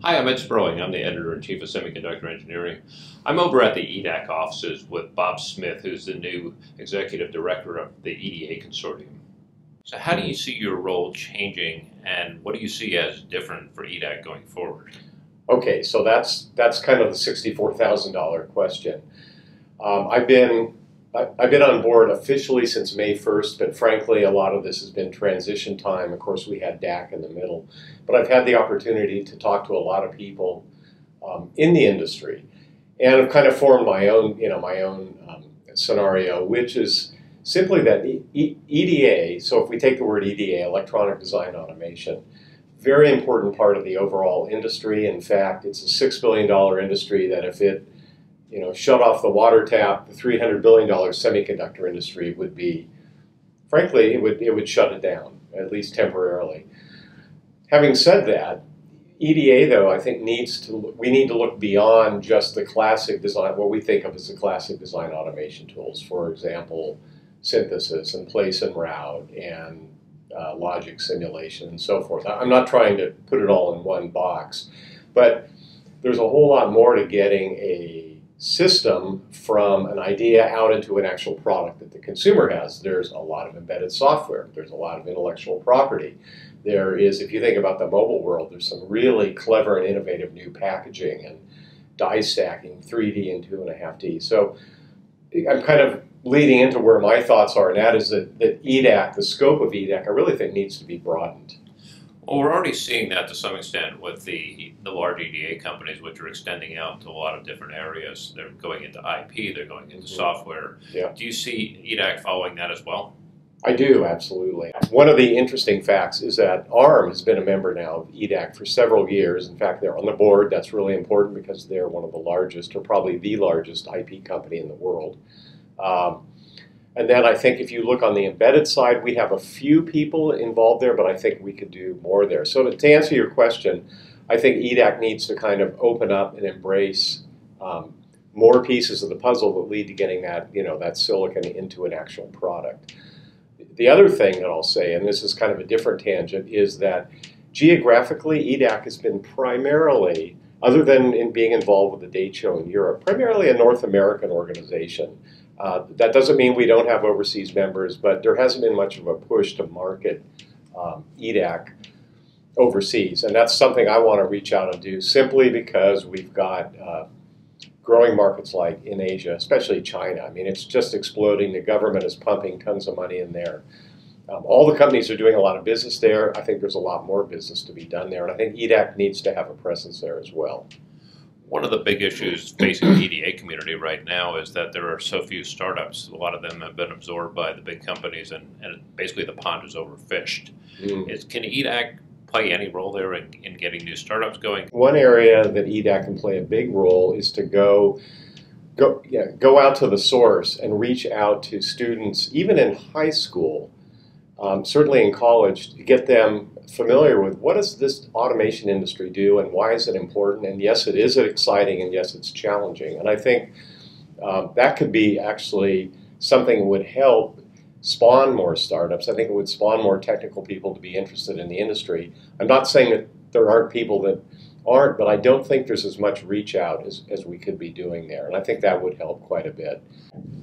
Hi, I'm Ed Sperling. I'm the Editor-in-Chief of Semiconductor Engineering. I'm over at the EDAC offices with Bob Smith, who's the new Executive Director of the EDA Consortium. So how do you see your role changing, and what do you see as different for EDAC going forward? Okay, so that's kind of the $64,000 question. I've been on board officially since May 1st, but frankly, a lot of this has been transition time. Of course, we had DAC in the middle, but I've had the opportunity to talk to a lot of people in the industry, and I've kind of formed my own, scenario, which is simply that EDA. So if we take the word EDA, electronic design automation, very important part of the overall industry. In fact, it's a $6 billion industry that if it shut off the water tap, the $300 billion semiconductor industry would be, frankly, it would shut it down, at least temporarily. Having said that, EDA, though, I think we need to look beyond just the classic design, what we think of as the classic design automation tools. For example, synthesis and place and route and logic simulation and so forth. I'm not trying to put it all in one box, but there's a whole lot more to getting a system from an idea out into an actual product that the consumer has. There's a lot of embedded software. There's a lot of intellectual property. There is, if you think about the mobile world, there's some really clever and innovative new packaging and die stacking, 3D and 2.5D. So I'm kind of leading into where my thoughts are, and that is that EDAC, the scope of EDAC, I really think needs to be broadened. Well, we're already seeing that to some extent with the large EDA companies, which are extending out to a lot of different areas. They're going into IP, they're going into software. Yeah. Do you see EDAC following that as well? I do, absolutely. One of the interesting facts is that ARM has been a member now of EDAC for several years. In fact, they're on the board. That's really important because they're one of the largest, or probably the largest IP company in the world. And then I think if you look on the embedded side, we have a few people involved there, but I think we could do more there. So to answer your question, I think EDAC needs to kind of open up and embrace more pieces of the puzzle that lead to getting that, that silicon into an actual product. The other thing that I'll say, and this is kind of a different tangent, is that geographically, EDAC has been primarily, other than in being involved with the date show in Europe, primarily a North American organization. That doesn't mean we don't have overseas members, but there hasn't been much of a push to market EDAC overseas. And that's something I want to reach out and do simply because we've got growing markets like in Asia, especially China. I mean, it's just exploding. The government is pumping tons of money in there. All the companies are doing a lot of business there. I think there's a lot more business to be done there. And I think EDAC needs to have a presence there as well. One of the big issues facing the EDA community right now is that there are so few startups. A lot of them have been absorbed by the big companies, and basically the pond is overfished. Can EDAC play any role there in getting new startups going? One area that EDAC can play a big role is to go out to the source and reach out to students, even in high school, certainly in college, to get them familiar with what does this automation industry do and why is it important, and yes, it is exciting, and yes, it's challenging. And I think that could be actually something that would help spawn more startups. I think it would spawn more technical people to be interested in the industry. I'm not saying that there aren't people that aren't, but I don't think there's as much reach out as we could be doing there, and I think that would help quite a bit.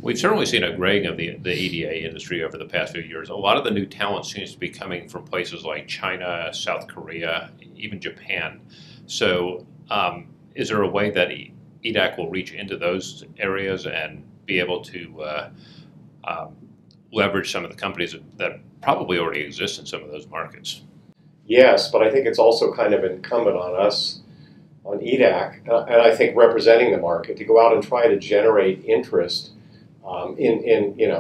We've certainly seen a graying of the EDA industry over the past few years. A lot of the new talent seems to be coming from places like China, South Korea, even Japan. So is there a way that EDAC will reach into those areas and be able to leverage some of the companies that probably already exist in some of those markets? Yes, but I think it's also kind of incumbent on us, on EDAC, and I think representing the market, to go out and try to generate interest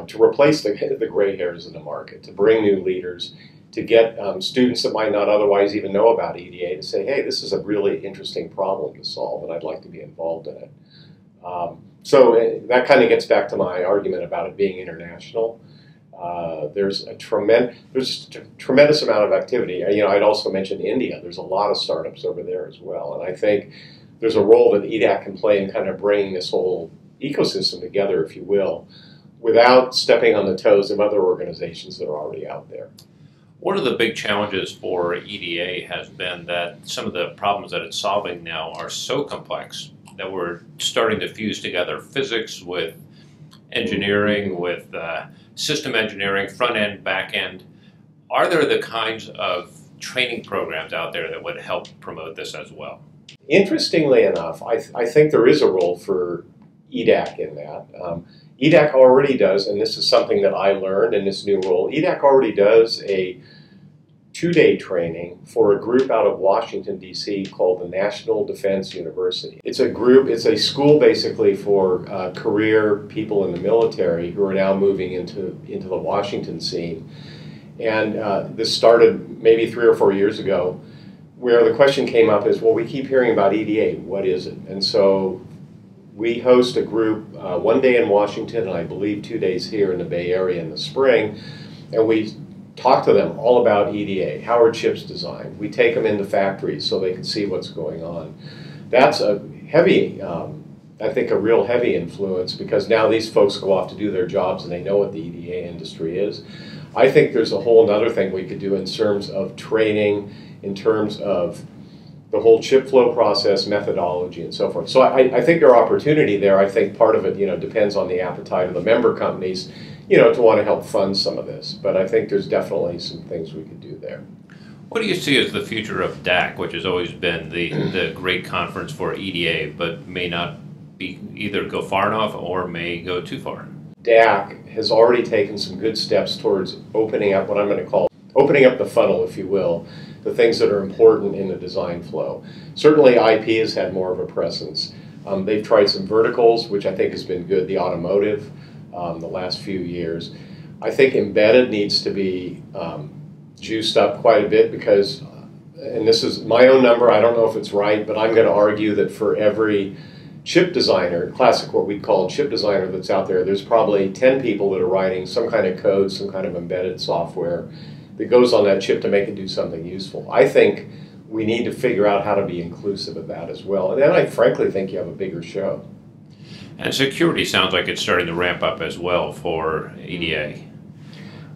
to replace the gray hairs in the market, to bring new leaders, to get students that might not otherwise even know about EDA to say, hey, this is a really interesting problem to solve, and I'd like to be involved in it. So that kind of gets back to my argument about it being international. There's a tremendous amount of activity. I'd also mention India. There's a lot of startups over there as well, and I think there's a role that EDAC can play in kind of bringing this whole ecosystem together, if you will, without stepping on the toes of other organizations that are already out there. One of the big challenges for EDA has been that some of the problems that it's solving now are so complex that we're starting to fuse together physics with engineering, with system engineering, front end, back end. Are there the kinds of training programs out there that would help promote this as well? Interestingly enough, I think there is a role for EDAC in that. EDAC already does, and this is something that I learned in this new role, EDAC already does a 2-day training for a group out of Washington, D.C. called the National Defense University. It's a school basically for career people in the military who are now moving into the Washington scene. And this started maybe 3 or 4 years ago, where the question came up is, well, we keep hearing about EDA, what is it? And so we host a group 1 day in Washington, and I believe 2 days here in the Bay Area in the spring, and we talk to them all about EDA, how are chips designed. We take them into factories so they can see what's going on. That's a heavy, I think a real heavy influence, because now these folks go off to do their jobs and they know what the EDA industry is. I think there's a whole other thing we could do in terms of training, in terms of the whole chip flow process, methodology, and so forth. So I think there are opportunity there. I think part of it, depends on the appetite of the member companies, to want to help fund some of this. But I think there's definitely some things we could do there. What do you see as the future of DAC, which has always been the great conference for EDA, but may not be either go far enough or may go too far? DAC has already taken some good steps towards opening up what I'm going to call opening up the funnel, if you will, the things that are important in the design flow. Certainly IP has had more of a presence. They've tried some verticals, which I think has been good, the automotive, the last few years. I think embedded needs to be juiced up quite a bit because, and this is my own number, I don't know if it's right, but I'm going to argue that for every chip designer, classic what we'd call a chip designer that's out there, there's probably 10 people that are writing some kind of code, some kind of embedded software that goes on that chip to make it do something useful. I think we need to figure out how to be inclusive of that as well. And then I frankly think you have a bigger show. And security sounds like it's starting to ramp up as well for EDA.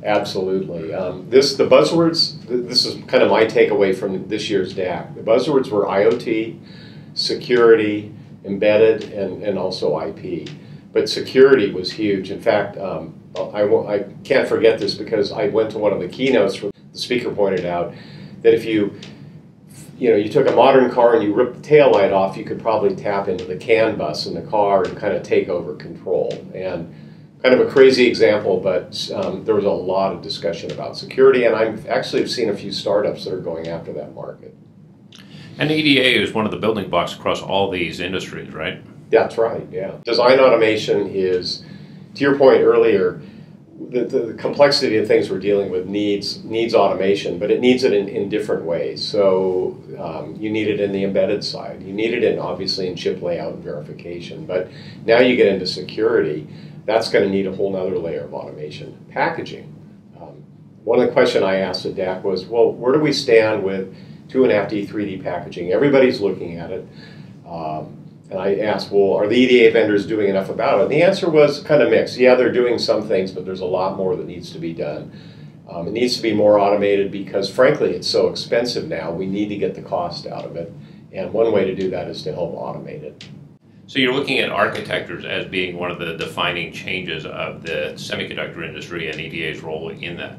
Absolutely. The buzzwords, this is kind of my takeaway from this year's DAC. The buzzwords were IoT, security, embedded, and also IP. But security was huge. In fact, I can't forget this because I went to one of the keynotes where the speaker pointed out that if you took a modern car and you ripped the taillight off, you could probably tap into the CAN bus in the car and kind of take over control. And kind of a crazy example, but there was a lot of discussion about security, and I've actually seen a few startups that are going after that market. And EDA is one of the building blocks across all these industries, right? That's right, yeah. Design automation is, to your point earlier, the complexity of things we're dealing with needs automation, but it needs it in different ways. So you need it in the embedded side. You need it obviously in chip layout and verification. But now you get into security, that's going to need a whole other layer of automation. Packaging. One of the questions I asked at DAC was, well, where do we stand with 2.5D, 3D packaging? Everybody's looking at it. And I asked, well, are the EDA vendors doing enough about it? And the answer was kind of mixed. Yeah, they're doing some things, but there's a lot more that needs to be done. It needs to be more automated because, frankly, it's so expensive now. We need to get the cost out of it. And one way to do that is to help automate it. So you're looking at architectures as being one of the defining changes of the semiconductor industry and EDA's role in that.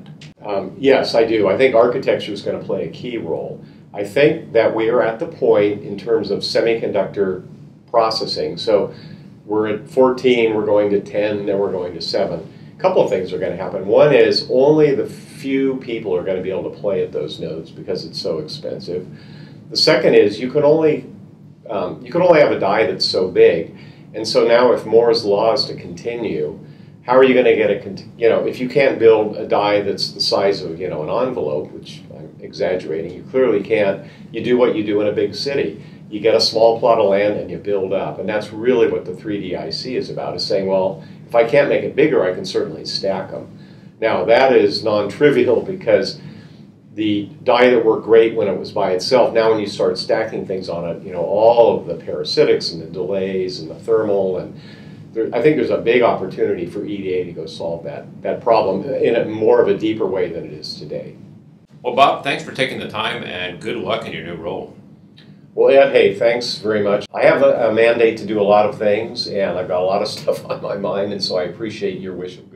Yes, I do. I think architecture is going to play a key role. I think that we are at the point in terms of semiconductor processing. So we're at 14, we're going to 10, then we're going to 7. A couple of things are going to happen. One is only the few people are going to be able to play at those nodes because it's so expensive. The second is you can only have a die that's so big. And so now if Moore's law is to continue, how are you going to get if you can't build a die that's the size of, an envelope, which I'm exaggerating, you clearly can't. You do what you do in a big city. You get a small plot of land and you build up. And that's really what the 3D IC is about, is saying, well, if I can't make it bigger, I can certainly stack them. Now, that is non-trivial because the die that worked great when it was by itself, now when you start stacking things on it, all of the parasitics and the delays and the thermal, and I think there's a big opportunity for EDA to go solve that problem in a more of a deeper way than it is today. Well, Bob, thanks for taking the time and good luck in your new role. Well, Ed, hey, thanks very much. I have a mandate to do a lot of things, and I've got a lot of stuff on my mind, and so I appreciate your wish of good